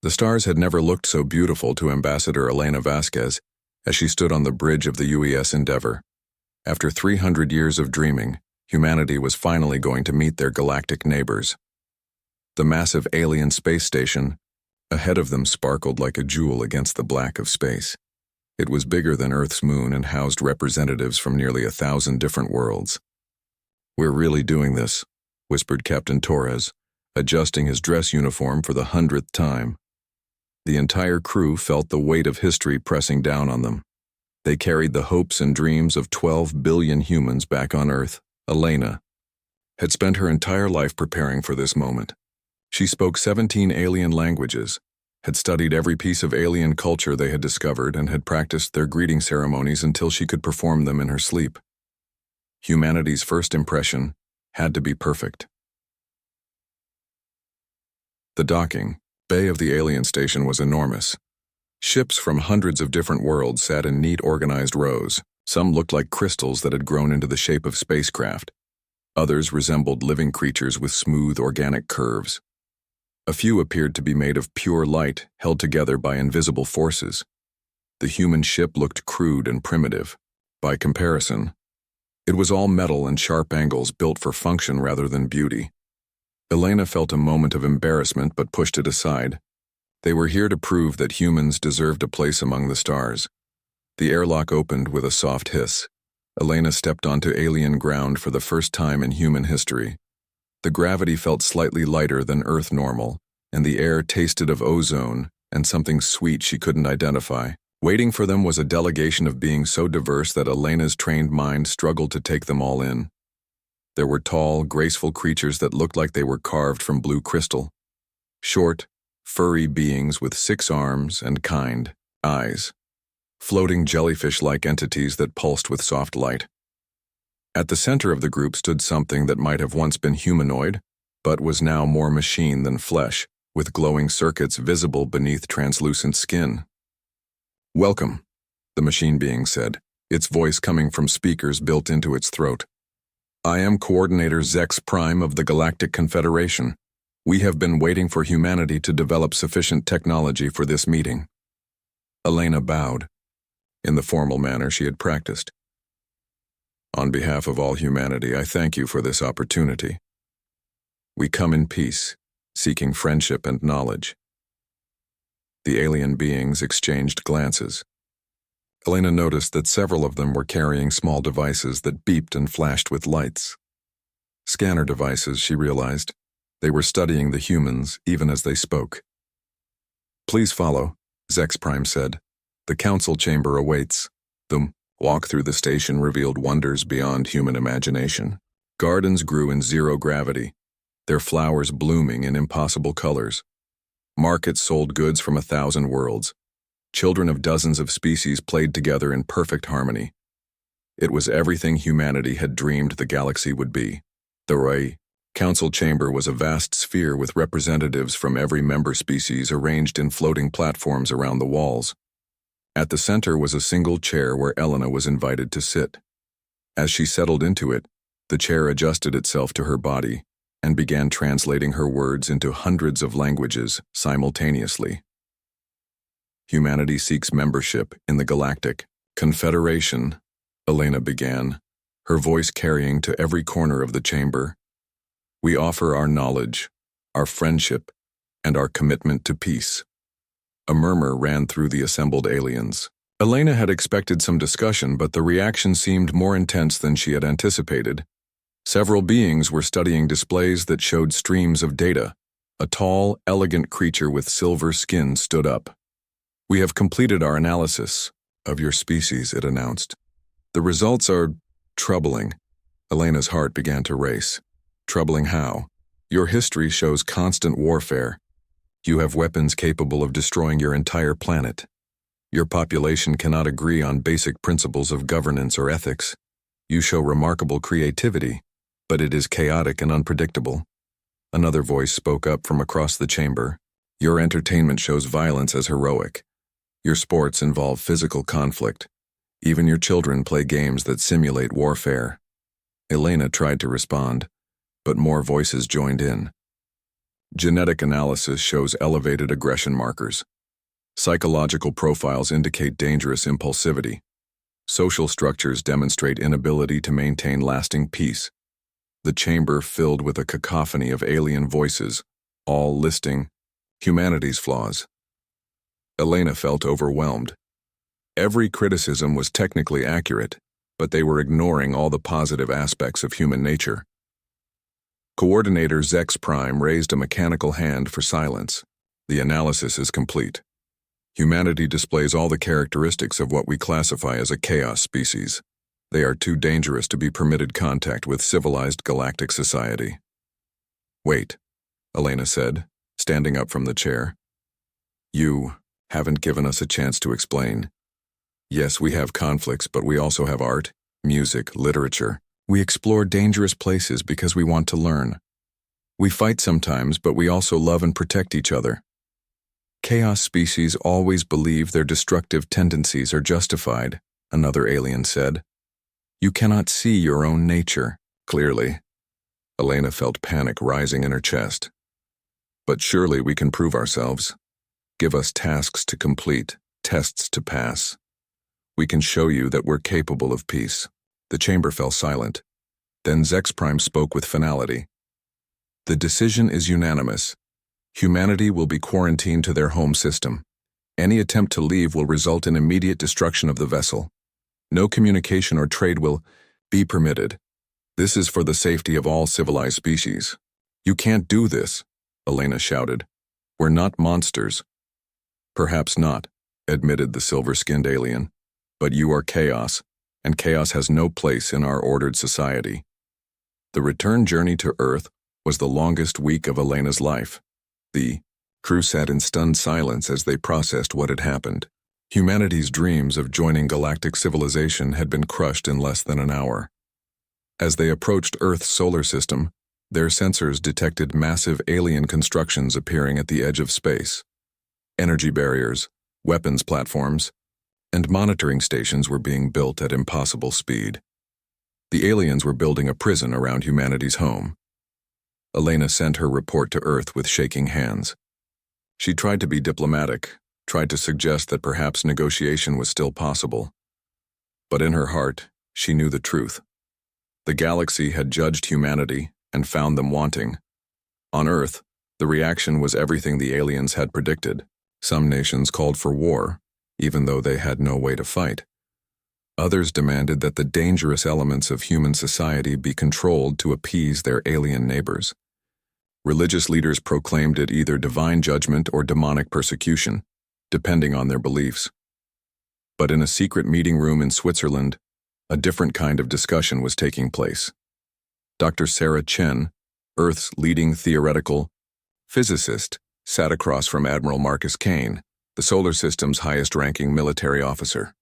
The stars had never looked so beautiful to Ambassador Elena Vasquez as she stood on the bridge of the UES Endeavour. After 300 years of dreaming, humanity was finally going to meet their galactic neighbors. The massive alien space station ahead of them sparkled like a jewel against the black of space. It was bigger than Earth's moon and housed representatives from nearly 1,000 different worlds. "We're really doing this," whispered Captain Torres, adjusting his dress uniform for the 100th time. The entire crew felt the weight of history pressing down on them. They carried the hopes and dreams of 12 billion humans back on Earth. Elena had spent her entire life preparing for this moment. She spoke 17 alien languages, had studied every piece of alien culture they had discovered, and had practiced their greeting ceremonies until she could perform them in her sleep. Humanity's first impression had to be perfect. The docking bay of the alien station was enormous. Ships from hundreds of different worlds sat in neat, organized rows. Some looked like crystals that had grown into the shape of spacecraft. Others resembled living creatures with smooth, organic curves. A few appeared to be made of pure light, held together by invisible forces. The human ship looked crude and primitive. By comparison, it was all metal and sharp angles built for function rather than beauty. Elena felt a moment of embarrassment but pushed it aside. They were here to prove that humans deserved a place among the stars. The airlock opened with a soft hiss. Elena stepped onto alien ground for the first time in human history. The gravity felt slightly lighter than Earth normal, and the air tasted of ozone and something sweet she couldn't identify. Waiting for them was a delegation of beings so diverse that Elena's trained mind struggled to take them all in. There were tall, graceful creatures that looked like they were carved from blue crystal. Short, furry beings with 6 arms and kind eyes. Floating jellyfish-like entities that pulsed with soft light. At the center of the group stood something that might have once been humanoid, but was now more machine than flesh, with glowing circuits visible beneath translucent skin. "Welcome," the machine being said, its voice coming from speakers built into its throat. "I am Coordinator Zex Prime of the Galactic Confederation. We have been waiting for humanity to develop sufficient technology for this meeting." Elena bowed, in the formal manner she had practiced. "On behalf of all humanity, I thank you for this opportunity. We come in peace, seeking friendship and knowledge." The alien beings exchanged glances. Elena noticed that several of them were carrying small devices that beeped and flashed with lights. Scanner devices, she realized. They were studying the humans, even as they spoke. "Please follow," Zex Prime said. "The council chamber awaits." The walk through the station revealed wonders beyond human imagination. Gardens grew in zero gravity, their flowers blooming in impossible colors. Markets sold goods from 1,000 worlds. Children of dozens of species played together in perfect harmony. It was everything humanity had dreamed the galaxy would be. The Rai Council Chamber was a vast sphere with representatives from every member species arranged in floating platforms around the walls. At the center was a single chair where Elena was invited to sit. As she settled into it, the chair adjusted itself to her body and began translating her words into hundreds of languages simultaneously. "Humanity seeks membership in the Galactic Confederation," Elena began, her voice carrying to every corner of the chamber. "We offer our knowledge, our friendship, and our commitment to peace." A murmur ran through the assembled aliens. Elena had expected some discussion, but the reaction seemed more intense than she had anticipated. Several beings were studying displays that showed streams of data. A tall, elegant creature with silver skin stood up. "We have completed our analysis of your species," it announced. "The results are troubling." Elena's heart began to race. "Troubling how?" "Your history shows constant warfare. You have weapons capable of destroying your entire planet. Your population cannot agree on basic principles of governance or ethics. You show remarkable creativity, but it is chaotic and unpredictable." Another voice spoke up from across the chamber. "Your entertainment shows violence as heroic. Your sports involve physical conflict. Even your children play games that simulate warfare." Elena tried to respond, but more voices joined in. Genetic analysis shows elevated aggression markers. Psychological profiles indicate dangerous impulsivity. Social structures demonstrate inability to maintain lasting peace. The chamber filled with a cacophony of alien voices, all listing humanity's flaws. Elena felt overwhelmed. Every criticism was technically accurate, but they were ignoring all the positive aspects of human nature. Coordinator Zex Prime raised a mechanical hand for silence. The analysis is complete. Humanity displays all the characteristics of what we classify as a chaos species. They are too dangerous to be permitted contact with civilized galactic society. Wait, Elena said, standing up from the chair. You haven't given us a chance to explain. Yes, we have conflicts, but we also have art, music, literature. We explore dangerous places because we want to learn. We fight sometimes, but we also love and protect each other. Chaos species always believe their destructive tendencies are justified, another alien said. You cannot see your own nature, clearly. Elena felt panic rising in her chest. But surely we can prove ourselves. Give us tasks to complete, tests to pass. We can show you that we're capable of peace. The chamber fell silent. Then Zex Prime spoke with finality. The decision is unanimous. Humanity will be quarantined to their home system. Any attempt to leave will result in immediate destruction of the vessel. No communication or trade will be permitted. This is for the safety of all civilized species. You can't do this, Elena shouted. We're not monsters. Perhaps not, admitted the silver-skinned alien. But you are chaos, and chaos has no place in our ordered society. The return journey to Earth was the longest week of Elena's life. The crew sat in stunned silence as they processed what had happened. Humanity's dreams of joining galactic civilization had been crushed in less than an hour. As they approached Earth's solar system, their sensors detected massive alien constructions appearing at the edge of space. Energy barriers, weapons platforms, and monitoring stations were being built at impossible speed. The aliens were building a prison around humanity's home. Elena sent her report to Earth with shaking hands. She tried to be diplomatic, tried to suggest that perhaps negotiation was still possible. But in her heart, she knew the truth. The galaxy had judged humanity and found them wanting. On Earth, the reaction was everything the aliens had predicted. Some nations called for war, even though they had no way to fight. Others demanded that the dangerous elements of human society be controlled to appease their alien neighbors. Religious leaders proclaimed it either divine judgment or demonic persecution, depending on their beliefs. But in a secret meeting room in Switzerland, a different kind of discussion was taking place. Dr. Sarah Chen, Earth's leading theoretical physicist, sat across from Admiral Marcus Kane, the solar system's highest-ranking military officer.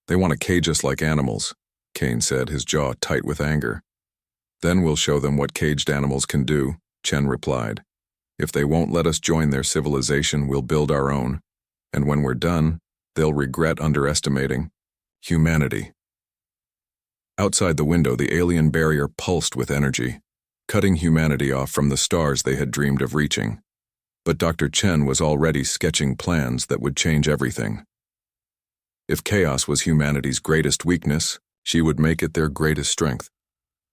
They want to cage us like animals, Kane said, his jaw tight with anger. Then we'll show them what caged animals can do, Chen replied. If they won't let us join their civilization, we'll build our own. And when we're done, they'll regret underestimating humanity. Outside the window, the alien barrier pulsed with energy, cutting humanity off from the stars they had dreamed of reaching. But Dr. Chen was already sketching plans that would change everything. If chaos was humanity's greatest weakness, she would make it their greatest strength.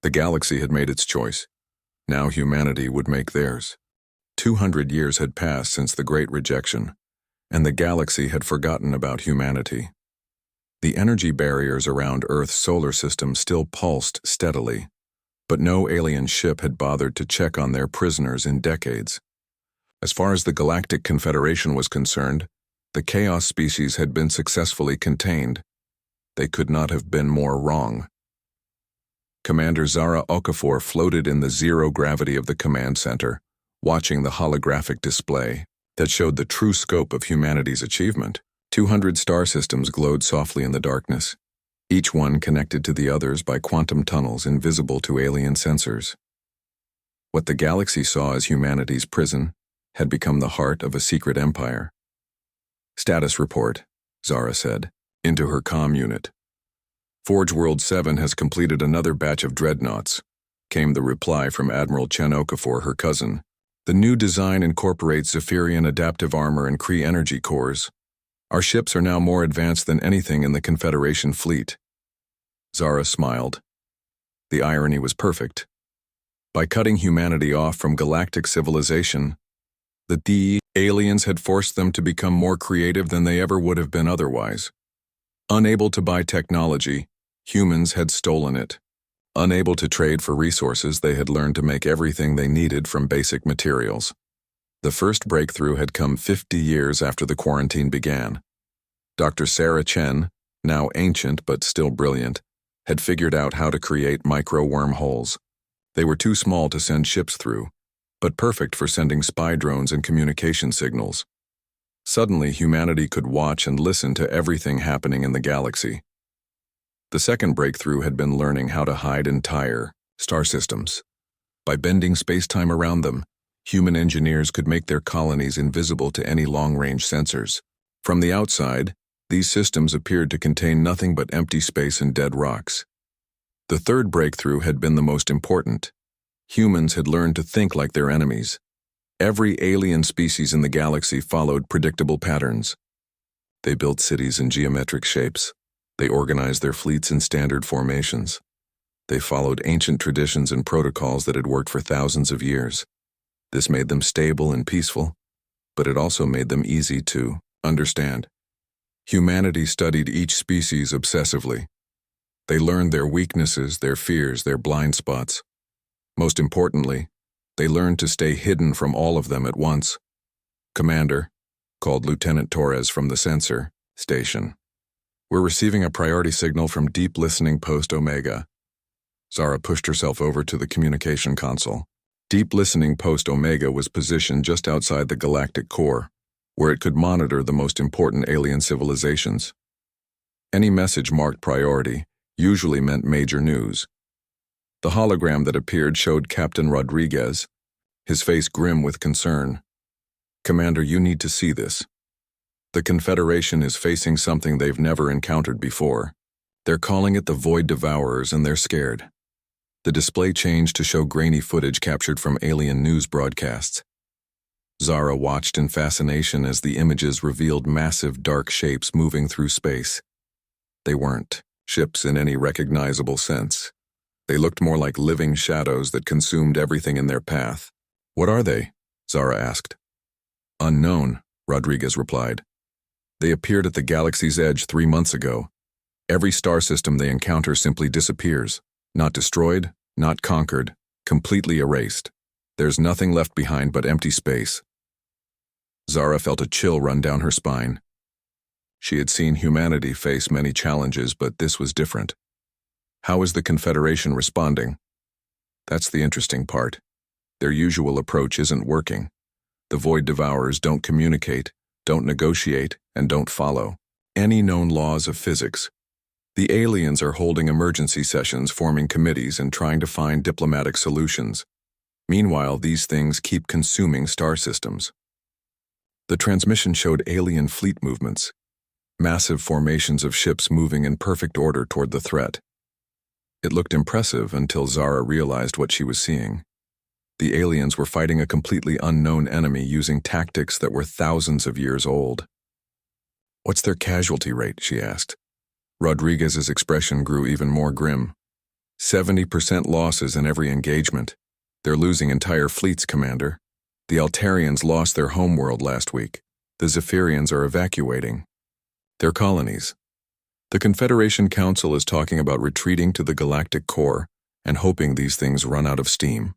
The galaxy had made its choice. Now humanity would make theirs. 200 years had passed since the Great Rejection, and the galaxy had forgotten about humanity. The energy barriers around Earth's solar system still pulsed steadily, but no alien ship had bothered to check on their prisoners in decades. As far as the Galactic Confederation was concerned, the chaos species had been successfully contained. They could not have been more wrong. Commander Zara Okafor floated in the zero gravity of the command center, watching the holographic display that showed the true scope of humanity's achievement. 200 star systems glowed softly in the darkness, each one connected to the others by quantum tunnels invisible to alien sensors. What the galaxy saw as humanity's prison had become the heart of a secret empire. Status report, Zara said, into her comm unit. Forge World 7 has completed another batch of dreadnoughts, came the reply from Admiral Chen Okafor, her cousin. The new design incorporates Zephyrian adaptive armor and Kree energy cores. Our ships are now more advanced than anything in the Confederation fleet. Zara smiled. The irony was perfect. By cutting humanity off from galactic civilization, the aliens had forced them to become more creative than they ever would have been otherwise. Unable to buy technology, humans had stolen it. Unable to trade for resources, they had learned to make everything they needed from basic materials. The first breakthrough had come 50 years after the quarantine began. Dr. Sarah Chen, now ancient but still brilliant, had figured out how to create micro-wormholes. They were too small to send ships through, but perfect for sending spy drones and communication signals. Suddenly, humanity could watch and listen to everything happening in the galaxy. The second breakthrough had been learning how to hide entire star systems. By bending space-time around them, human engineers could make their colonies invisible to any long-range sensors. From the outside, these systems appeared to contain nothing but empty space and dead rocks. The third breakthrough had been the most important. Humans had learned to think like their enemies. Every alien species in the galaxy followed predictable patterns. They built cities in geometric shapes. They organized their fleets in standard formations. They followed ancient traditions and protocols that had worked for thousands of years. This made them stable and peaceful, but it also made them easy to understand. Humanity studied each species obsessively. They learned their weaknesses, their fears, their blind spots. Most importantly, they learned to stay hidden from all of them at once. Commander, called Lieutenant Torres from the sensor station. We're receiving a priority signal from Deep Listening Post Omega. Zara pushed herself over to the communication console. Deep Listening Post Omega was positioned just outside the galactic core, where it could monitor the most important alien civilizations. Any message marked priority usually meant major news. The hologram that appeared showed Captain Rodriguez, his face grim with concern. Commander, you need to see this. The Confederation is facing something they've never encountered before. They're calling it the Void Devourers, and they're scared. The display changed to show grainy footage captured from alien news broadcasts. Zara watched in fascination as the images revealed massive dark shapes moving through space. They weren't ships in any recognizable sense. They looked more like living shadows that consumed everything in their path. What are they? Zara asked. Unknown, Rodriguez replied. They appeared at the galaxy's edge 3 months ago. Every star system they encounter simply disappears. Not destroyed, not conquered, completely erased. There's nothing left behind but empty space. Zara felt a chill run down her spine. She had seen humanity face many challenges, but this was different. How is the Confederation responding? That's the interesting part. Their usual approach isn't working. The Void Devourers don't communicate, don't negotiate, and don't follow any known laws of physics. The aliens are holding emergency sessions, forming committees, and trying to find diplomatic solutions. Meanwhile, these things keep consuming star systems. The transmission showed alien fleet movements, massive formations of ships moving in perfect order toward the threat. It looked impressive until Zara realized what she was seeing. The aliens were fighting a completely unknown enemy using tactics that were thousands of years old. What's their casualty rate? She asked. Rodriguez's expression grew even more grim. 70% losses in every engagement. They're losing entire fleets, Commander. The Altarians lost their homeworld last week. The Zephyrians are evacuating their colonies. The Confederation Council is talking about retreating to the galactic core and hoping these things run out of steam.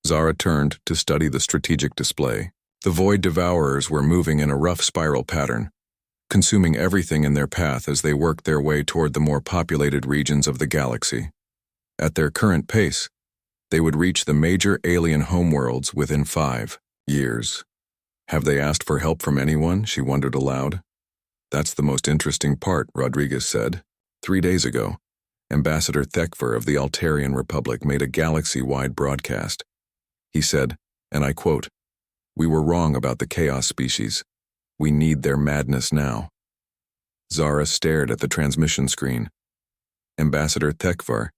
Zara turned to study the strategic display. The Void Devourers were moving in a rough spiral pattern, consuming everything in their path as they worked their way toward the more populated regions of the galaxy. At their current pace, they would reach the major alien homeworlds within 5 years. Have they asked for help from anyone? She wondered aloud. That's the most interesting part, Rodriguez said. 3 days ago, Ambassador Thekver of the Altarian Republic made a galaxy-wide broadcast. He said, and I quote, "We were wrong about the Chaos species. We need their madness now." Zara stared at the transmission screen. Ambassador Thekvar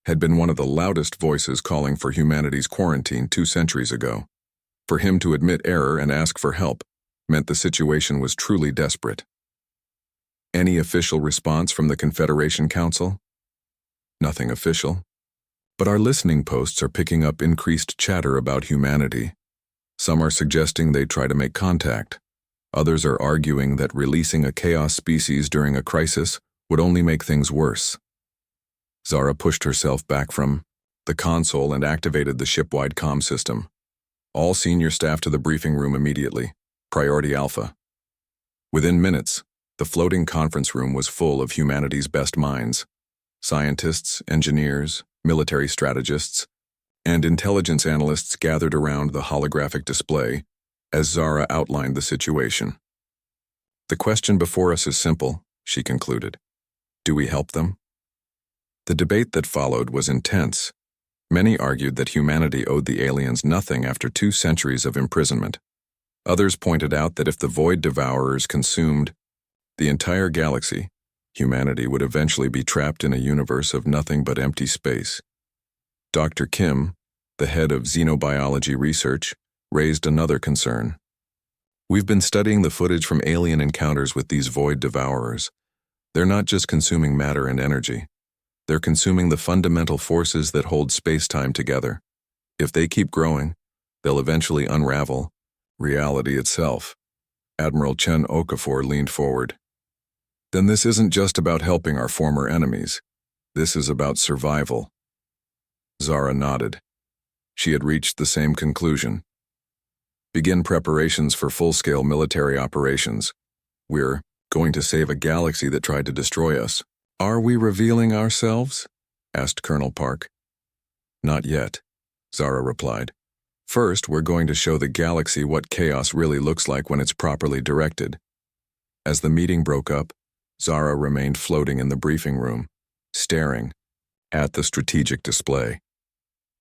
had been one of the loudest voices calling for humanity's quarantine 2 centuries ago. For him to admit error and ask for help meant the situation was truly desperate. Any official response from the Confederation Council? Nothing official. But our listening posts are picking up increased chatter about humanity. Some are suggesting they try to make contact. Others are arguing that releasing a chaos species during a crisis would only make things worse. Zara pushed herself back from the console and activated the ship-wide comm system. All senior staff to the briefing room immediately. Priority Alpha. Within minutes, the floating conference room was full of humanity's best minds. Scientists, engineers, military strategists, and intelligence analysts gathered around the holographic display as Zara outlined the situation. The question before us is simple, she concluded. Do we help them? The debate that followed was intense. Many argued that humanity owed the aliens nothing after 2 centuries of imprisonment. Others pointed out that if the Void Devourers consumed the entire galaxy, humanity would eventually be trapped in a universe of nothing but empty space. Dr. Kim, the head of xenobiology research, raised another concern. We've been studying the footage from alien encounters with these Void Devourers. They're not just consuming matter and energy. They're consuming the fundamental forces that hold space-time together. If they keep growing, they'll eventually unravel reality itself. Admiral Chen Okafor leaned forward. Then this isn't just about helping our former enemies. This is about survival. Zara nodded. She had reached the same conclusion. Begin preparations for full-scale military operations. We're going to save a galaxy that tried to destroy us. Are we revealing ourselves? Asked Colonel Park. Not yet, Zara replied. First, we're going to show the galaxy what chaos really looks like when it's properly directed. As the meeting broke up, Zara remained floating in the briefing room, staring at the strategic display.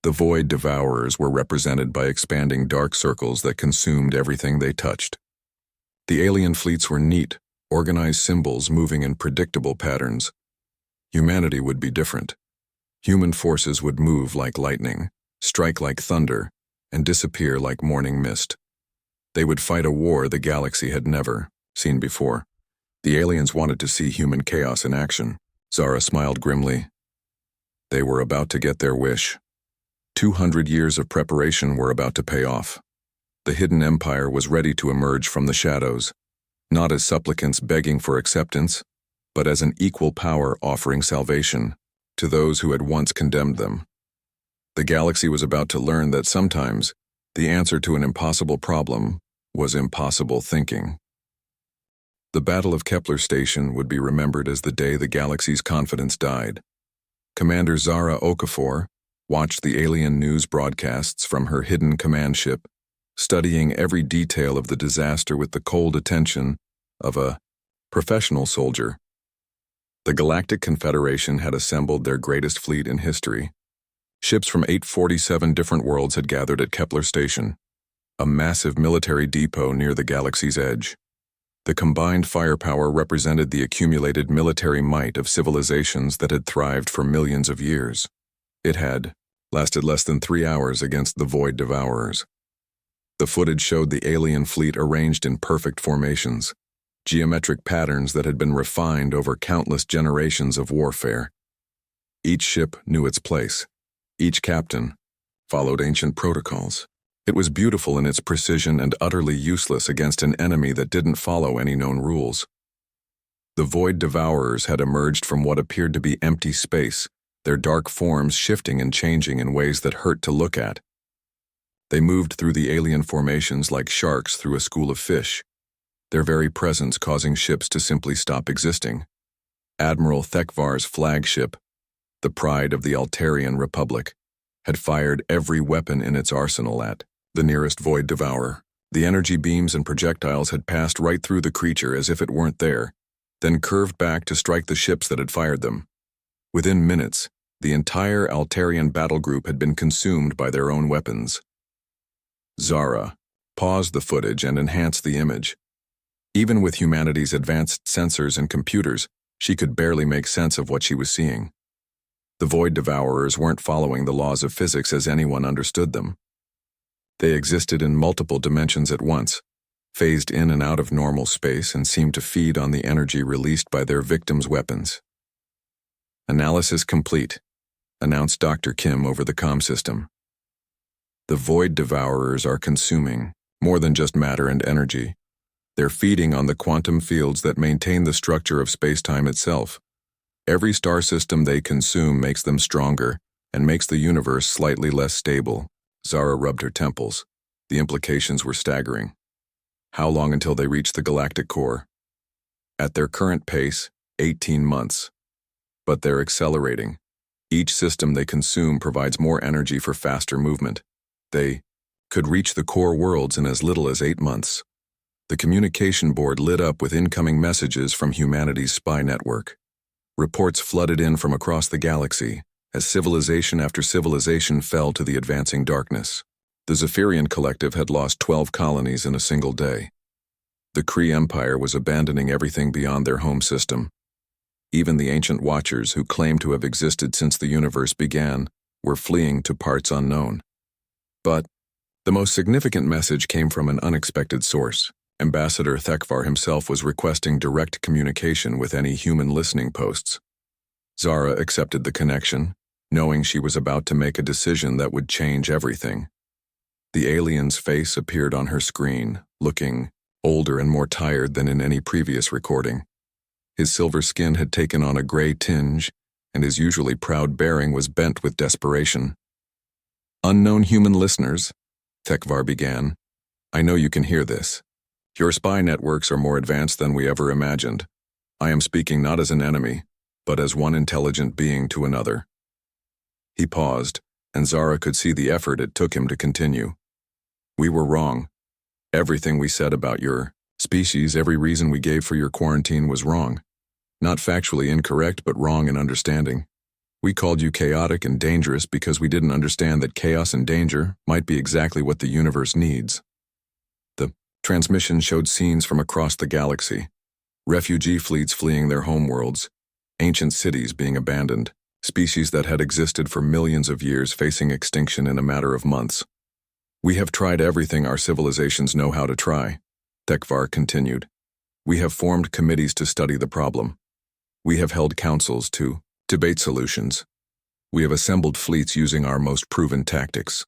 The Void Devourers were represented by expanding dark circles that consumed everything they touched. The alien fleets were neat, organized symbols moving in predictable patterns. Humanity would be different. Human forces would move like lightning, strike like thunder, and disappear like morning mist. They would fight a war the galaxy had never seen before. The aliens wanted to see human chaos in action. Zara smiled grimly. They were about to get their wish. 200 years of preparation were about to pay off. The hidden empire was ready to emerge from the shadows, not as supplicants begging for acceptance, but as an equal power offering salvation to those who had once condemned them. The galaxy was about to learn that sometimes the answer to an impossible problem was impossible thinking. The Battle of Kepler Station would be remembered as the day the galaxy's confidence died. Commander Zara Okafor watched the alien news broadcasts from her hidden command ship, studying every detail of the disaster with the cold attention of a professional soldier. The Galactic Confederation had assembled their greatest fleet in history. Ships from 847 different worlds had gathered at Kepler Station, a massive military depot near the galaxy's edge. The combined firepower represented the accumulated military might of civilizations that had thrived for millions of years. It had lasted less than 3 hours against the Void Devourers. The footage showed the alien fleet arranged in perfect formations, geometric patterns that had been refined over countless generations of warfare. Each ship knew its place. Each captain followed ancient protocols. It was beautiful in its precision and utterly useless against an enemy that didn't follow any known rules. The Void Devourers had emerged from what appeared to be empty space, their dark forms shifting and changing in ways that hurt to look at. They moved through the alien formations like sharks through a school of fish, their very presence causing ships to simply stop existing. Admiral Thekvar's flagship, the pride of the Altarian Republic, had fired every weapon in its arsenal at the nearest Void Devourer. The energy beams and projectiles had passed right through the creature as if it weren't there, then curved back to strike the ships that had fired them. Within minutes, the entire Altarian battle group had been consumed by their own weapons. Zara paused the footage and enhanced the image. Even with humanity's advanced sensors and computers, she could barely make sense of what she was seeing. The Void Devourers weren't following the laws of physics as anyone understood them. They existed in multiple dimensions at once, phased in and out of normal space and seemed to feed on the energy released by their victims' weapons. "Analysis complete," announced Dr. Kim over the comm system. "The void devourers are consuming more than just matter and energy. They're feeding on the quantum fields that maintain the structure of space-time itself. Every star system they consume makes them stronger and makes the universe slightly less stable." Zara rubbed her temples. The implications were staggering. How long until they reach the galactic core? At their current pace, 18 months. But they're accelerating. Each system they consume provides more energy for faster movement. They could reach the core worlds in as little as 8 months. The communication board lit up with incoming messages from humanity's spy network. Reports flooded in from across the galaxy as civilization after civilization fell to the advancing darkness. The Zephyrian Collective had lost 12 colonies in a single day. The Kree Empire was abandoning everything beyond their home system. Even the ancient Watchers, who claimed to have existed since the universe began, were fleeing to parts unknown. But the most significant message came from an unexpected source. Ambassador Thekvar himself was requesting direct communication with any human listening posts. Zara accepted the connection, knowing she was about to make a decision that would change everything. The alien's face appeared on her screen, looking older and more tired than in any previous recording. His silver skin had taken on a gray tinge, and his usually proud bearing was bent with desperation. "Unknown human listeners," Thekvar began, "I know you can hear this. Your spy networks are more advanced than we ever imagined. I am speaking not as an enemy, but as one intelligent being to another." He paused, and Zara could see the effort it took him to continue. "We were wrong. Everything we said about your species, every reason we gave for your quarantine was wrong. Not factually incorrect, but wrong in understanding. We called you chaotic and dangerous because we didn't understand that chaos and danger might be exactly what the universe needs." The transmission showed scenes from across the galaxy. Refugee fleets fleeing their homeworlds, ancient cities being abandoned, species that had existed for millions of years facing extinction in a matter of months. "We have tried everything our civilizations know how to try," Thekvar continued. "We have formed committees to study the problem. We have held councils to debate solutions. We have assembled fleets using our most proven tactics.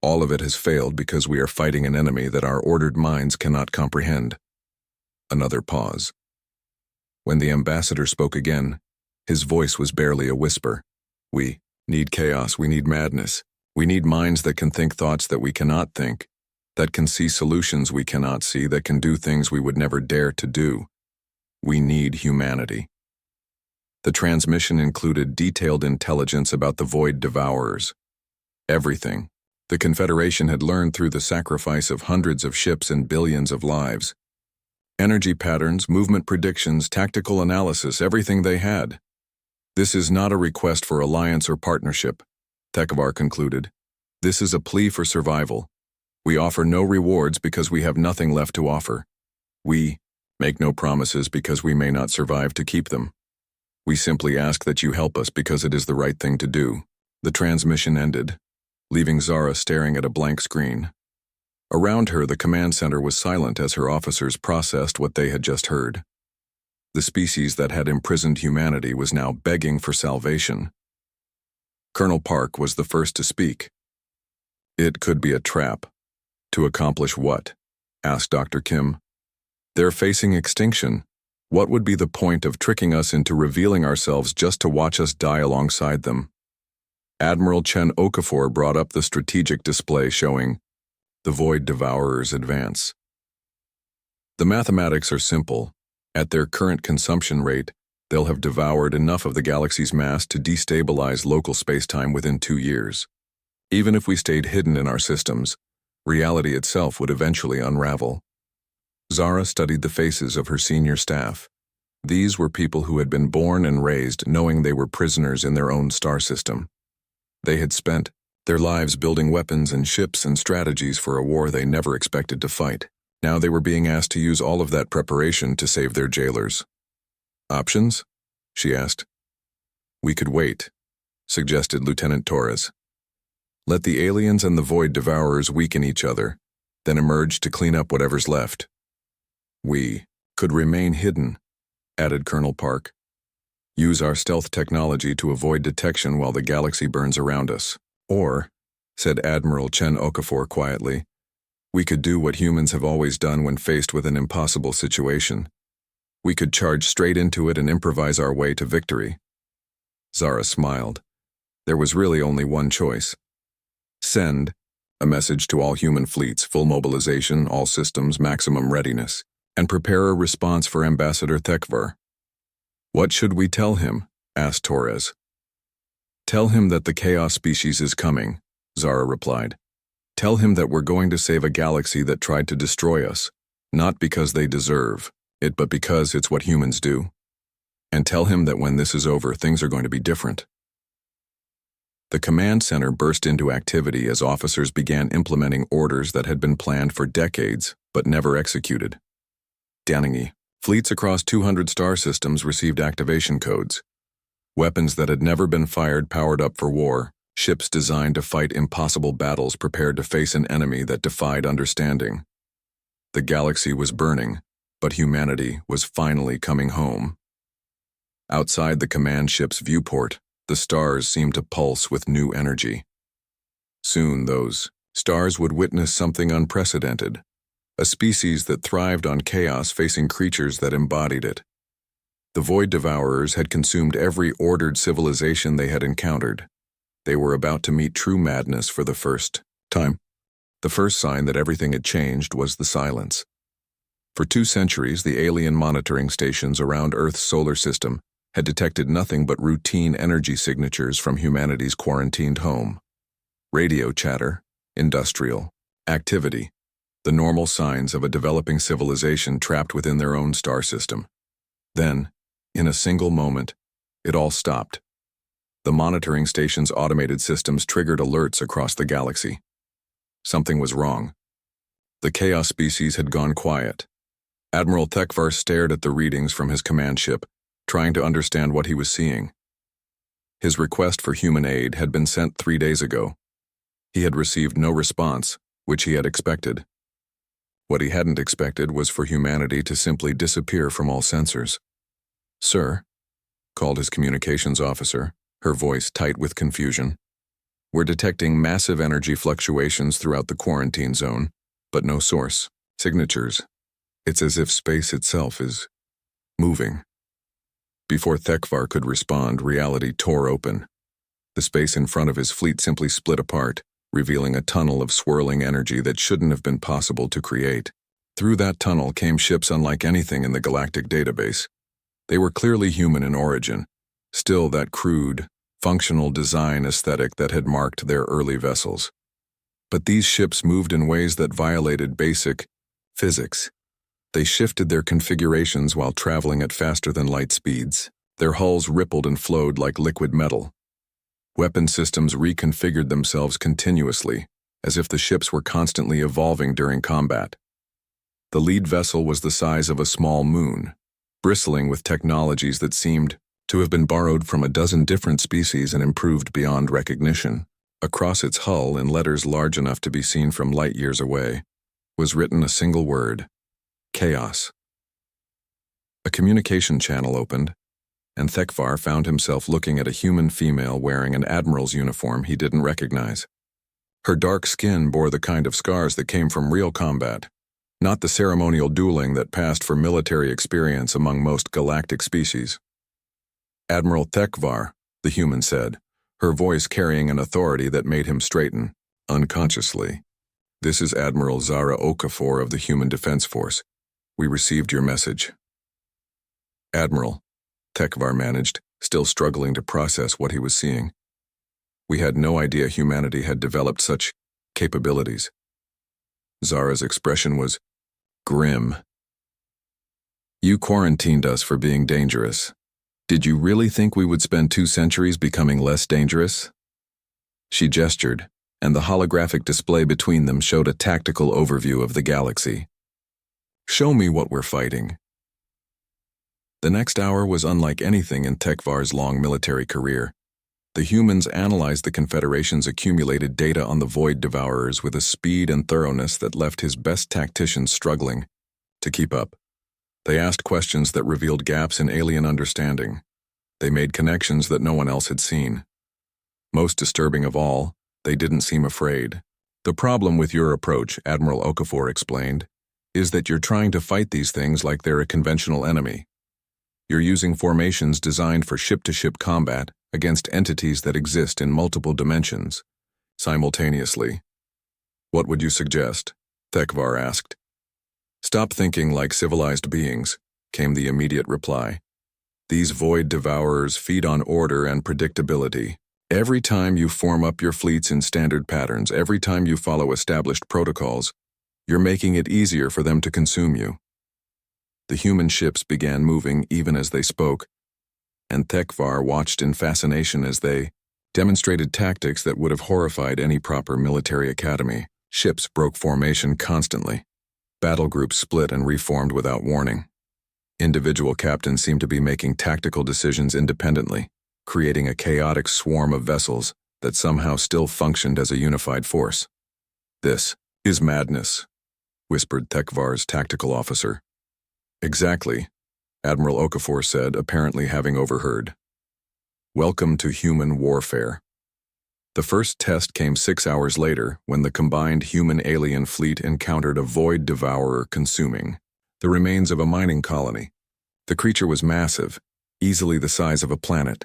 All of it has failed because we are fighting an enemy that our ordered minds cannot comprehend." Another pause. When the ambassador spoke again, his voice was barely a whisper. "We need chaos, we need madness. We need minds that can think thoughts that we cannot think, that can see solutions we cannot see, that can do things we would never dare to do. We need humanity." The transmission included detailed intelligence about the void devourers. Everything the Confederation had learned through the sacrifice of hundreds of ships and billions of lives. Energy patterns, movement predictions, tactical analysis, everything they had. "This is not a request for alliance or partnership," Thekvar concluded. "This is a plea for survival. We offer no rewards because we have nothing left to offer. We make no promises because we may not survive to keep them. We simply ask that you help us because it is the right thing to do." The transmission ended, leaving Zara staring at a blank screen. Around her, the command center was silent as her officers processed what they had just heard. The species that had imprisoned humanity was now begging for salvation. Colonel Park was the first to speak. "It could be a trap." "To accomplish what?" asked Dr. Kim. "They're facing extinction. What would be the point of tricking us into revealing ourselves just to watch us die alongside them?" Admiral Chen Okafor brought up the strategic display showing the void devourers advance. "The mathematics are simple. At their current consumption rate, they'll have devoured enough of the galaxy's mass to destabilize local spacetime within 2 years. Even if we stayed hidden in our systems, reality itself would eventually unravel." Zara studied the faces of her senior staff. These were people who had been born and raised knowing they were prisoners in their own star system. They had spent their lives building weapons and ships and strategies for a war they never expected to fight. Now they were being asked to use all of that preparation to save their jailers. "Options?" she asked. "We could wait," suggested Lieutenant Torres. Let the aliens and the void devourers weaken each other, then emerge to clean up whatever's left. We could remain hidden, added Colonel Park. Use our stealth technology to avoid detection while the galaxy burns around us. Or, said Admiral Chen Okafor quietly, we could do what humans have always done when faced with an impossible situation. We could charge straight into it and improvise our way to victory. Zara smiled. There was really only one choice. Send a message to all human fleets, full mobilization, all systems, maximum readiness, and prepare a response for Ambassador Thekvar. What should we tell him? Asked Torres. Tell him that the Chaos species is coming, Zara replied. Tell him that we're going to save a galaxy that tried to destroy us, not because they deserve it, but because it's what humans do. And tell him that when this is over, things are going to be different. The command center burst into activity as officers began implementing orders that had been planned for decades, but never executed. Daningi, fleets across 200 star systems received activation codes. Weapons that had never been fired powered up for war, ships designed to fight impossible battles prepared to face an enemy that defied understanding. The galaxy was burning, but humanity was finally coming home. Outside the command ship's viewport, the stars seemed to pulse with new energy. Soon those stars would witness something unprecedented, a species that thrived on chaos facing creatures that embodied it. The Void Devourers had consumed every ordered civilization they had encountered. They were about to meet true madness for the first time. The first sign that everything had changed was the silence. For 2 centuries, the alien monitoring stations around Earth's solar system had detected nothing but routine energy signatures from humanity's quarantined home. Radio chatter, industrial activity, the normal signs of a developing civilization trapped within their own star system. Then, in a single moment, it all stopped. The monitoring station's automated systems triggered alerts across the galaxy. Something was wrong. The Chaos species had gone quiet. Admiral Thekvar stared at the readings from his command ship, trying to understand what he was seeing. His request for human aid had been sent 3 days ago. He had received no response, which he had expected. What he hadn't expected was for humanity to simply disappear from all sensors. Sir, called his communications officer, her voice tight with confusion. We're detecting massive energy fluctuations throughout the quarantine zone, but no source signatures. It's as if space itself is moving. Before Thekvar could respond, reality tore open. The space in front of his fleet simply split apart, revealing a tunnel of swirling energy that shouldn't have been possible to create. Through that tunnel came ships unlike anything in the galactic database. They were clearly human in origin, still that crude, functional design aesthetic that had marked their early vessels. But these ships moved in ways that violated basic physics. They shifted their configurations while traveling at faster than light speeds. Their hulls rippled and flowed like liquid metal. Weapon systems reconfigured themselves continuously, as if the ships were constantly evolving during combat. The lead vessel was the size of a small moon, bristling with technologies that seemed to have been borrowed from a dozen different species and improved beyond recognition. Across its hull, in letters large enough to be seen from light years away, was written a single word: chaos. A communication channel opened, and Thekvar found himself looking at a human female wearing an admiral's uniform he didn't recognize. Her dark skin bore the kind of scars that came from real combat, not the ceremonial dueling that passed for military experience among most galactic species. Admiral Thekvar, the human said, her voice carrying an authority that made him straighten, unconsciously. This is Admiral Zara Okafor of the Human Defense Force. We received your message. Admiral, Thekvar managed, still struggling to process what he was seeing. We had no idea humanity had developed such capabilities. Zara's expression was grim. You quarantined us for being dangerous. Did you really think we would spend 2 centuries becoming less dangerous? She gestured, and the holographic display between them showed a tactical overview of the galaxy. Show me what we're fighting. The next hour was unlike anything in Thekvar's long military career. The humans analyzed the Confederation's accumulated data on the Void Devourers with a speed and thoroughness that left his best tacticians struggling to keep up. They asked questions that revealed gaps in alien understanding. They made connections that no one else had seen. Most disturbing of all, they didn't seem afraid. "The problem with your approach," Admiral Okafor explained, "is that you're trying to fight these things like they're a conventional enemy. You're using formations designed for ship-to-ship combat against entities that exist in multiple dimensions, simultaneously." "What would you suggest?" Thekvar asked. "Stop thinking like civilized beings," came the immediate reply. "These Void Devourers feed on order and predictability. Every time you form up your fleets in standard patterns, every time you follow established protocols, you're making it easier for them to consume you." The human ships began moving even as they spoke, and Thekvar watched in fascination as they demonstrated tactics that would have horrified any proper military academy. Ships broke formation constantly. Battle groups split and reformed without warning. Individual captains seemed to be making tactical decisions independently, creating a chaotic swarm of vessels that somehow still functioned as a unified force. "This is madness," whispered Thekvar's tactical officer. "Exactly," Admiral Okafor said, apparently having overheard. "Welcome to human warfare." The first test came 6 hours later when the combined human-alien fleet encountered a Void Devourer consuming the remains of a mining colony. The creature was massive, easily the size of a planet,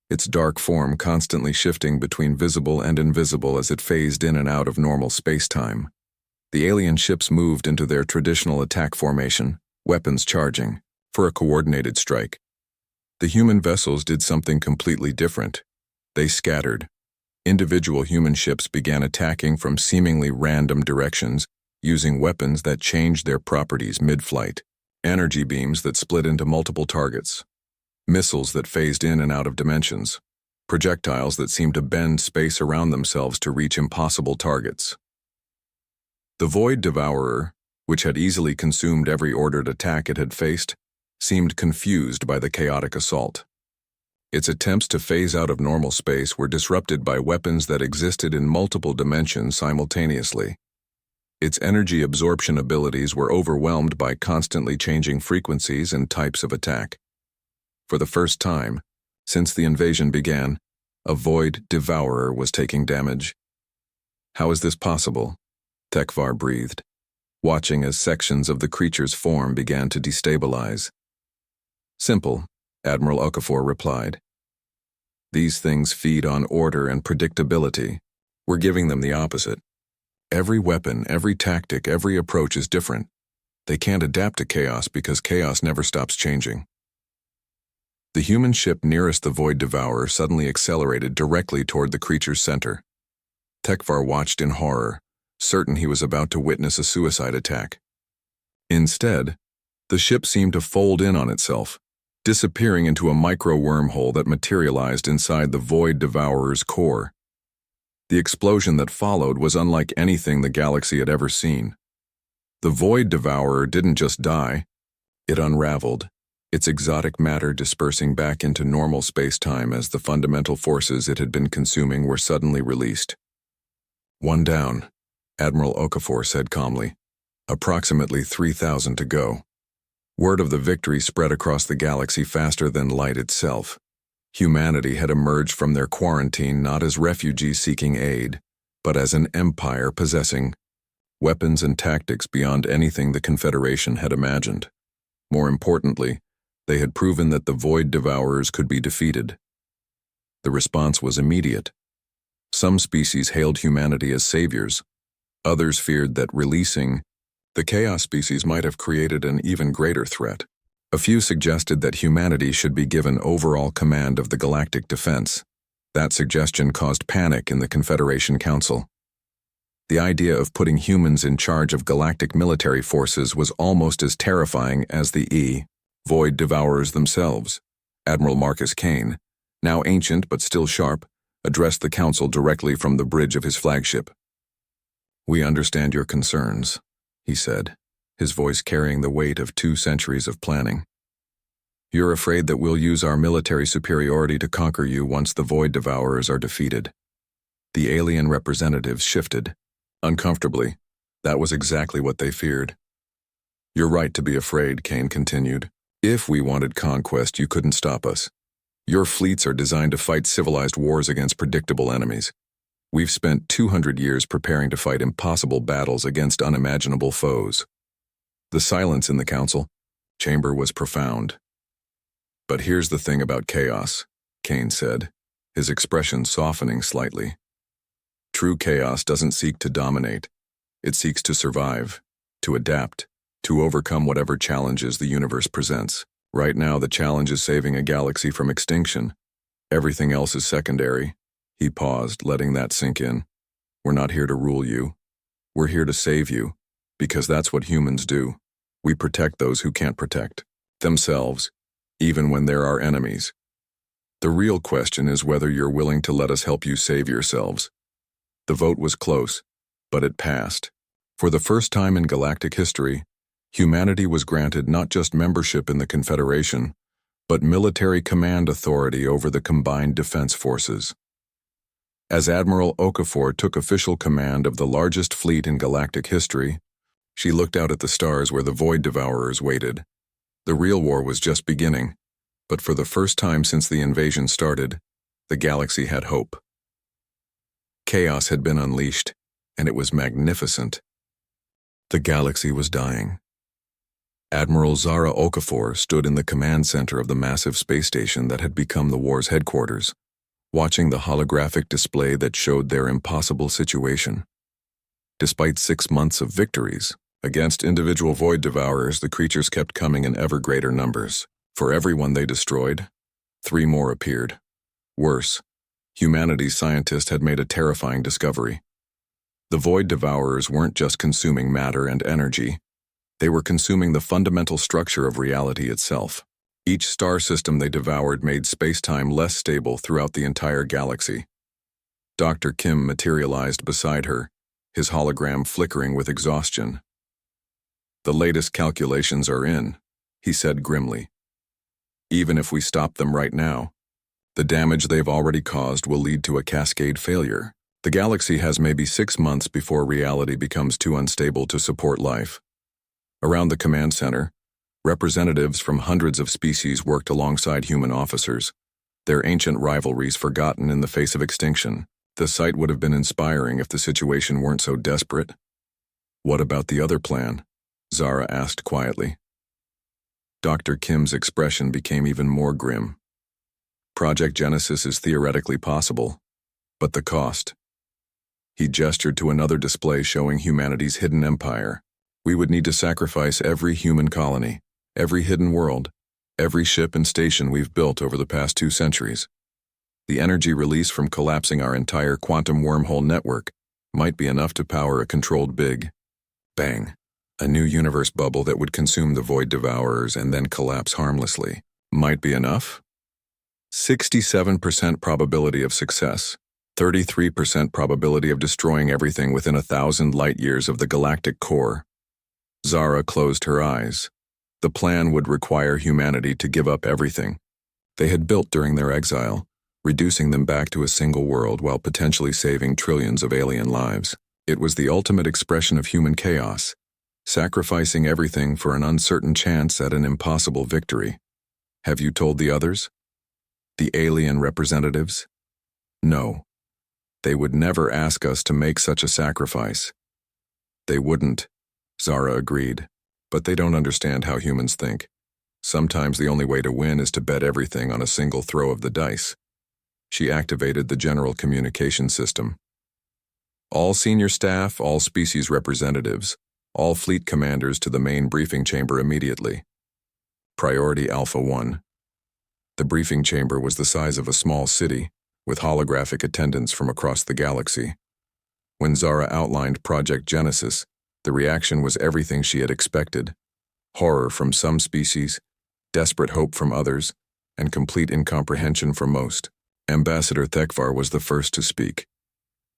its dark form constantly shifting between visible and invisible as it phased in and out of normal space-time. The alien ships moved into their traditional attack formation, weapons charging, for a coordinated strike. The human vessels did something completely different. They scattered. Individual human ships began attacking from seemingly random directions, using weapons that changed their properties mid-flight, energy beams that split into multiple targets, missiles that phased in and out of dimensions, projectiles that seemed to bend space around themselves to reach impossible targets. The Void Devourer, which had easily consumed every ordered attack it had faced, seemed confused by the chaotic assault. Its attempts to phase out of normal space were disrupted by weapons that existed in multiple dimensions simultaneously. Its energy absorption abilities were overwhelmed by constantly changing frequencies and types of attack. For the first time, since the invasion began, a Void Devourer was taking damage. "How is this possible?" Thekvar breathed, watching as sections of the creature's form began to destabilize. "Simple," Admiral Okafor replied. "These things feed on order and predictability. We're giving them the opposite. Every weapon, every tactic, every approach is different. They can't adapt to chaos because chaos never stops changing." The human ship nearest the Void Devourer suddenly accelerated directly toward the creature's center. Thekvar watched in horror, certain he was about to witness a suicide attack. Instead, the ship seemed to fold in on itself, disappearing into a micro-wormhole that materialized inside the Void Devourer's core. The explosion that followed was unlike anything the galaxy had ever seen. The Void Devourer didn't just die, it unraveled, its exotic matter dispersing back into normal space-time as the fundamental forces it had been consuming were suddenly released. "One down," Admiral Okafor said calmly. "Approximately 3,000 to go." Word of the victory spread across the galaxy faster than light itself. Humanity had emerged from their quarantine not as refugees seeking aid, but as an empire possessing weapons and tactics beyond anything the Confederation had imagined. More importantly, they had proven that the Void Devourers could be defeated. The response was immediate. Some species hailed humanity as saviors. Others feared that releasing the Chaos species might have created an even greater threat. A few suggested that humanity should be given overall command of the galactic defense. That suggestion caused panic in the Confederation Council. The idea of putting humans in charge of galactic military forces was almost as terrifying as the Void Devourers themselves. Admiral Marcus Kane, now ancient but still sharp, addressed the Council directly from the bridge of his flagship. "We understand your concerns," he said, his voice carrying the weight of 2 centuries of planning. You're afraid that we'll use our military superiority to conquer you once the Void Devourers are defeated. The alien representatives shifted. Uncomfortably. That was exactly what they feared. You're right to be afraid, Kane continued. If we wanted conquest, you couldn't stop us. Your fleets are designed to fight civilized wars against predictable enemies. We've spent 200 years preparing to fight impossible battles against unimaginable foes. The silence in the council chamber was profound. But here's the thing about chaos, Kane said, his expression softening slightly. True chaos doesn't seek to dominate. It seeks to survive, to adapt, to overcome whatever challenges the universe presents. Right now, the challenge is saving a galaxy from extinction. Everything else is secondary. He paused, letting that sink in. We're not here to rule you. We're here to save you, because that's what humans do. We protect those who can't protect themselves, even when they're our enemies. The real question is whether you're willing to let us help you save yourselves. The vote was close, but it passed. For the first time in galactic history, humanity was granted not just membership in the Confederation, but military command authority over the combined defense forces. As Admiral Okafor took official command of the largest fleet in galactic history, she looked out at the stars where the Void Devourers waited. The real war was just beginning, but for the first time since the invasion started, the galaxy had hope. Chaos had been unleashed, and it was magnificent. The galaxy was dying. Admiral Zara Okafor stood in the command center of the massive space station that had become the war's headquarters, watching the holographic display that showed their impossible situation. Despite 6 months of victories against individual Void Devourers, the creatures kept coming in ever greater numbers. For every one they destroyed, 3 more appeared. Worse, humanity's scientists had made a terrifying discovery. The Void Devourers weren't just consuming matter and energy. They were consuming the fundamental structure of reality itself. Each star system they devoured made space-time less stable throughout the entire galaxy. Dr. Kim materialized beside her, his hologram flickering with exhaustion. The latest calculations are in, he said grimly. Even if we stop them right now, the damage they've already caused will lead to a cascade failure. The galaxy has maybe 6 months before reality becomes too unstable to support life. Around the command center, representatives from hundreds of species worked alongside human officers, their ancient rivalries forgotten in the face of extinction. The sight would have been inspiring if the situation weren't so desperate. What about the other plan? Zara asked quietly. Dr. Kim's expression became even more grim. Project Genesis is theoretically possible, but the cost. He gestured to another display showing humanity's hidden empire. We would need to sacrifice every human colony, every hidden world, every ship and station we've built over the past 2 centuries. The energy release from collapsing our entire quantum wormhole network might be enough to power a controlled Big Bang, a new universe bubble that would consume the Void Devourers and then collapse harmlessly. Might be enough? 67% probability of success, 33% probability of destroying everything within 1,000 light-years of the galactic core. Zara closed her eyes. The plan would require humanity to give up everything they had built during their exile, reducing them back to a single world while potentially saving trillions of alien lives. It was the ultimate expression of human chaos, sacrificing everything for an uncertain chance at an impossible victory. Have you told the others? The alien representatives? No. They would never ask us to make such a sacrifice. They wouldn't, Zara agreed, but they don't understand how humans think. Sometimes the only way to win is to bet everything on a single throw of the dice. She activated the general communication system. All senior staff, all species representatives, all fleet commanders to the main briefing chamber immediately. Priority Alpha 1. The briefing chamber was the size of a small city, with holographic attendants from across the galaxy. When Zara outlined Project Genesis, the reaction was everything she had expected. Horror from some species, desperate hope from others, and complete incomprehension for most. Ambassador Thekvar was the first to speak.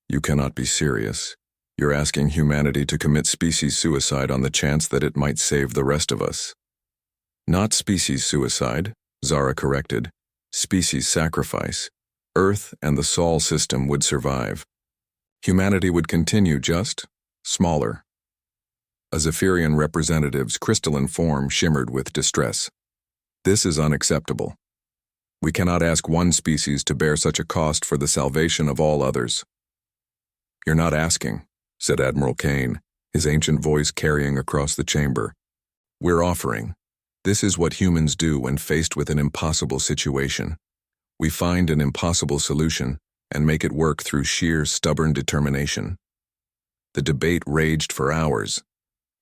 You cannot be serious. You're asking humanity to commit species suicide on the chance that it might save the rest of us. Not species suicide, Zara corrected. Species sacrifice. Earth and the Sol system would survive. Humanity would continue, just smaller. A Zephyrian representative's crystalline form shimmered with distress. This is unacceptable. We cannot ask one species to bear such a cost for the salvation of all others. You're not asking, said Admiral Kane, his ancient voice carrying across the chamber. We're offering. This is what humans do when faced with an impossible situation. We find an impossible solution and make it work through sheer, stubborn determination. The debate raged for hours.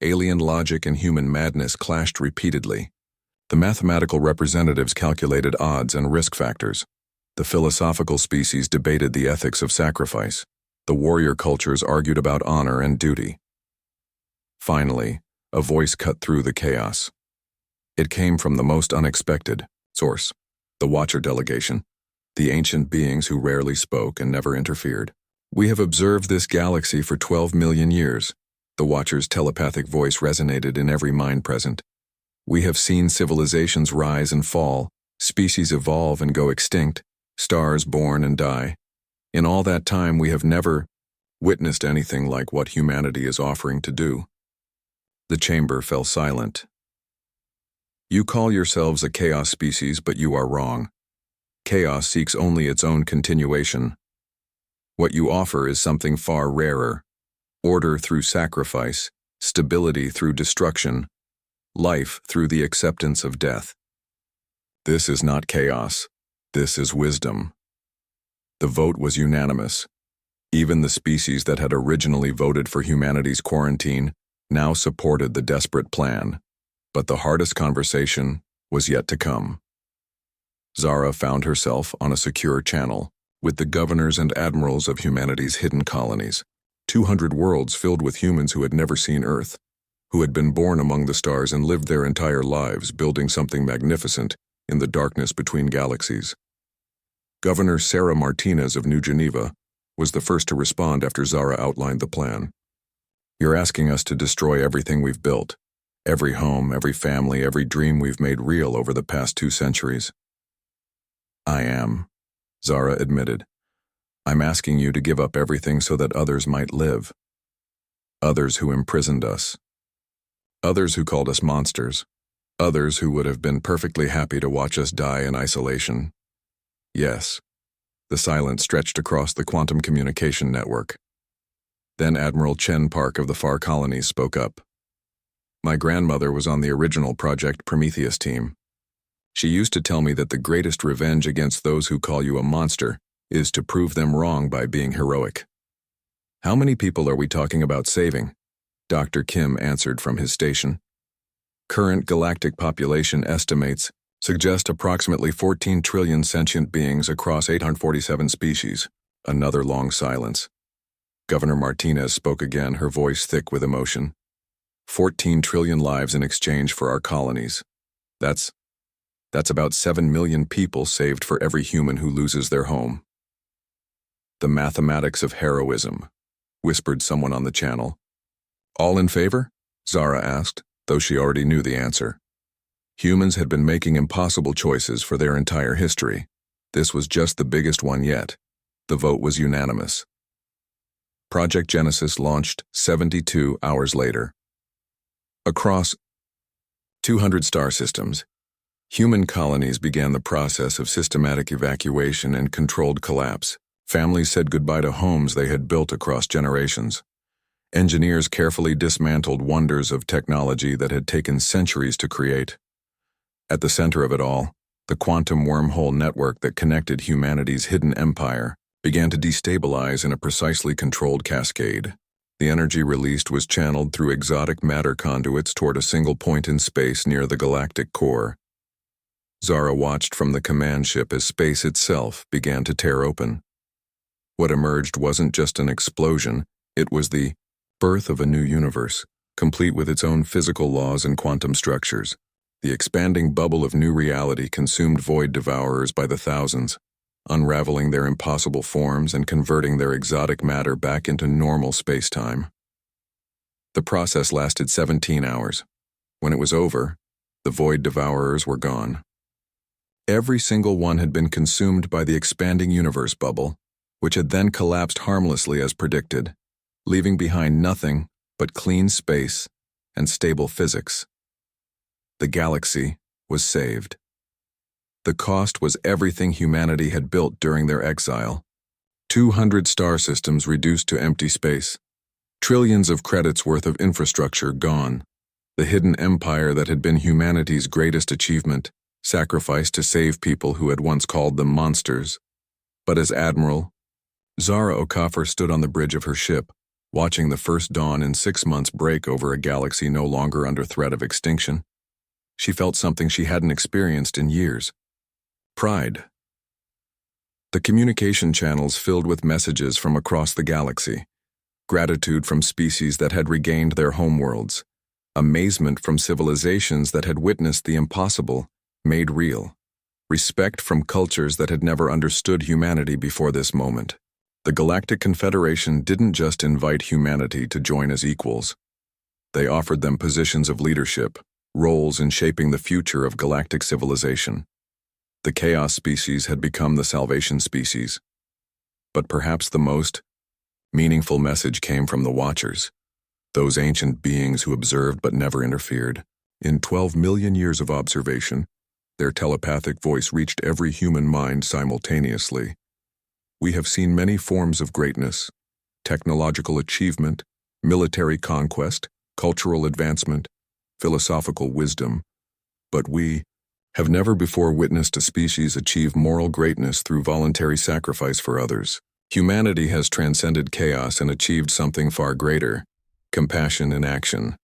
Alien logic and human madness clashed repeatedly. The mathematical representatives calculated odds and risk factors. The philosophical species debated the ethics of sacrifice. The warrior cultures argued about honor and duty. Finally, a voice cut through the chaos. It came from the most unexpected source, the Watcher delegation, the ancient beings who rarely spoke and never interfered. We have observed this galaxy for 12 million years. The Watcher's telepathic voice resonated in every mind present. We have seen civilizations rise and fall, species evolve and go extinct, stars born and die. In all that time, we have never witnessed anything like what humanity is offering to do. The chamber fell silent. You call yourselves a chaos species, but you are wrong. Chaos seeks only its own continuation. What you offer is something far rarer. Order through sacrifice, stability through destruction, life through the acceptance of death. This is not chaos. This is wisdom. The vote was unanimous. Even the species that had originally voted for humanity's quarantine now supported the desperate plan. But the hardest conversation was yet to come. Zara found herself on a secure channel with the governors and admirals of humanity's hidden colonies, 200 worlds filled with humans who had never seen Earth, who had been born among the stars and lived their entire lives building something magnificent in the darkness between galaxies. Governor Sarah Martinez of New Geneva was the first to respond after Zara outlined the plan. You're asking us to destroy everything we've built. Every home, every family, every dream we've made real over the past 2 centuries. I am, Zara admitted. I'm asking you to give up everything so that others might live. Others who imprisoned us. Others who called us monsters. Others who would have been perfectly happy to watch us die in isolation. Yes. The silence stretched across the quantum communication network. Then Admiral Chen Park of the Far Colonies spoke up. My grandmother was on the original Project Prometheus team. She used to tell me that the greatest revenge against those who call you a monster is to prove them wrong by being heroic. How many people are we talking about saving? Dr. Kim answered from his station. Current galactic population estimates suggest approximately 14 trillion sentient beings across 847 species. Another long silence. Governor Martinez spoke again, her voice thick with emotion. 14 trillion lives in exchange for our colonies. That's about 7 million people saved for every human who loses their home. The mathematics of heroism, whispered someone on the channel. All in favor? Zara asked, though she already knew the answer. Humans had been making impossible choices for their entire history. This was just the biggest one yet. The vote was unanimous. Project Genesis launched 72 hours later. Across 200 star systems, human colonies began the process of systematic evacuation and controlled collapse. Families said goodbye to homes they had built across generations. Engineers carefully dismantled wonders of technology that had taken centuries to create. At the center of it all, the quantum wormhole network that connected humanity's hidden empire began to destabilize in a precisely controlled cascade. The energy released was channeled through exotic matter conduits toward a single point in space near the galactic core. Zara watched from the command ship as space itself began to tear open. What emerged wasn't just an explosion, it was the birth of a new universe, complete with its own physical laws and quantum structures. The expanding bubble of new reality consumed void devourers by the thousands, unraveling their impossible forms and converting their exotic matter back into normal space-time. The process lasted 17 hours. When it was over, the void devourers were gone. Every single one had been consumed by the expanding universe bubble, which had then collapsed harmlessly as predicted, leaving behind nothing but clean space and stable physics. The galaxy was saved. The cost was everything humanity had built during their exile. 200 star systems reduced to empty space. Trillions of credits worth of infrastructure gone. The hidden empire that had been humanity's greatest achievement, sacrificed to save people who had once called them monsters. But as Admiral, Zara Okafor stood on the bridge of her ship, watching the first dawn in 6 months break over a galaxy no longer under threat of extinction. She felt something she hadn't experienced in years. Pride. The communication channels filled with messages from across the galaxy. Gratitude from species that had regained their homeworlds. Amazement from civilizations that had witnessed the impossible made real. Respect from cultures that had never understood humanity before this moment. The Galactic Confederation didn't just invite humanity to join as equals. They offered them positions of leadership, roles in shaping the future of galactic civilization. The Chaos species had become the Salvation species. But perhaps the most meaningful message came from the Watchers, those ancient beings who observed but never interfered. In 12 million years of observation, their telepathic voice reached every human mind simultaneously. We have seen many forms of greatness, technological achievement, military conquest, cultural advancement, philosophical wisdom, but we have never before witnessed a species achieve moral greatness through voluntary sacrifice for others. Humanity has transcended chaos and achieved something far greater, compassion in action.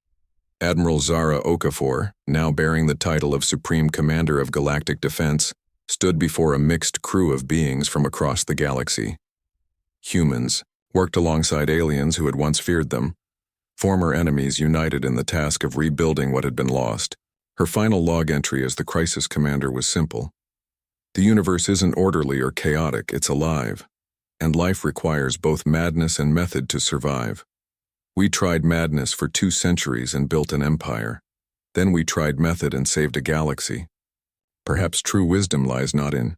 Admiral Zara Okafor, now bearing the title of Supreme Commander of Galactic Defense, stood before a mixed crew of beings from across the galaxy. Humans worked alongside aliens who had once feared them, former enemies united in the task of rebuilding what had been lost. Her final log entry as the crisis commander was simple. The universe isn't orderly or chaotic, it's alive, and life requires both madness and method to survive. We tried madness for 2 centuries and built an empire. Then we tried method and saved a galaxy. Perhaps true wisdom lies not in